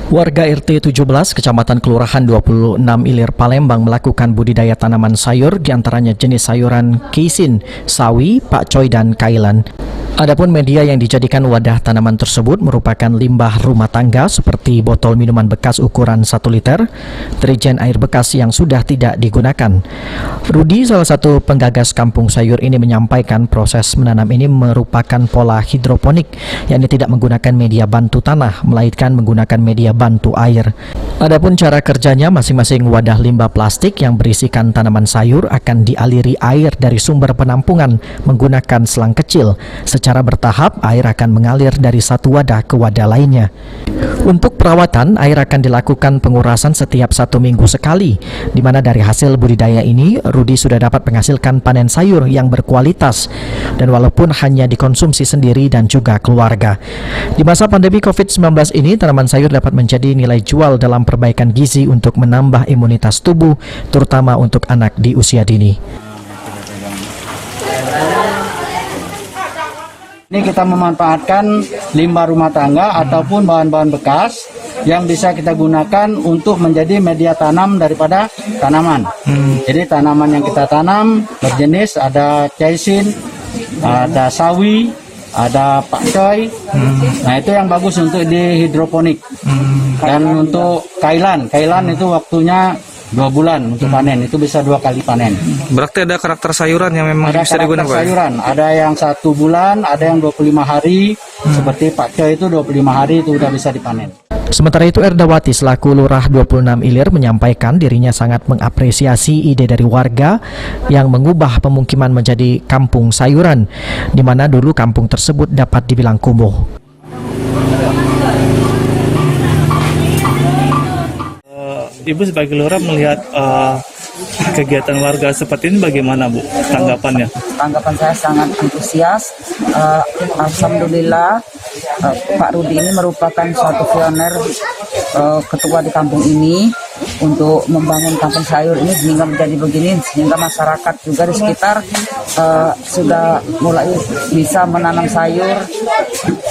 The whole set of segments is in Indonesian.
Warga RT 17 Kecamatan Kelurahan 26 Ilir Palembang melakukan budidaya tanaman sayur diantaranya jenis sayuran kisin, sawi, pakcoy, dan kailan. Adapun media yang dijadikan wadah tanaman tersebut merupakan limbah rumah tangga seperti botol minuman bekas ukuran 1 liter, deterjen air bekas yang sudah tidak digunakan. Rudi, salah satu penggagas kampung sayur ini, menyampaikan proses menanam ini merupakan pola hidroponik, yakni tidak menggunakan media bantu tanah, melainkan menggunakan media bantu air. Adapun cara kerjanya, masing-masing wadah limbah plastik yang berisikan tanaman sayur akan dialiri air dari sumber penampungan menggunakan selang kecil. Secara bertahap, air akan mengalir dari satu wadah ke wadah lainnya. Untuk perawatan, air akan dilakukan pengurasan setiap 1 minggu sekali, di mana dari hasil budidaya ini, Rudi sudah dapat menghasilkan panen sayur yang berkualitas, dan walaupun hanya dikonsumsi sendiri dan juga keluarga. Di masa pandemi COVID-19 ini, tanaman sayur dapat menjadi nilai jual dalam perbaikan gizi untuk menambah imunitas tubuh, terutama untuk anak di usia dini. Ini kita memanfaatkan limbah rumah tangga ataupun bahan-bahan bekas yang bisa kita gunakan untuk menjadi media tanam daripada tanaman. Jadi tanaman yang kita tanam berjenis ada caisin, ada sawi, ada pakcoy. Nah, itu yang bagus untuk di hidroponik. Dan untuk kailan itu waktunya 2 bulan untuk panen, itu bisa 2 kali panen. Berarti ada karakter sayuran yang memang Ada bisa digunakan, Pak? sayuran, ada yang 1 bulan, ada yang 25 hari, seperti pakcoy itu 25 hari itu udah bisa dipanen. Sementara itu, Erdawati selaku Lurah 26 Ilir menyampaikan dirinya sangat mengapresiasi ide dari warga yang mengubah pemukiman menjadi kampung sayuran, di mana dulu kampung tersebut dapat dibilang kumuh. Ibu sebagai lurah melihat kegiatan warga seperti ini bagaimana, Bu, tanggapannya? Tanggapan saya sangat antusias. Alhamdulillah, Pak Rudi ini merupakan suatu pioner ketua di kampung ini untuk membangun kampung sayur ini sehingga menjadi begini, sehingga masyarakat juga di sekitar sudah mulai bisa menanam sayur,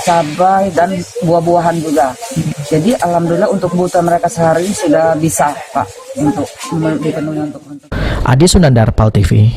cabai, dan buah-buahan juga. Jadi alhamdulillah untuk kebutuhan mereka sehari ini sudah bisa, Pak, untuk dipenuhi untuk. Adi Sunandar, PAL TV.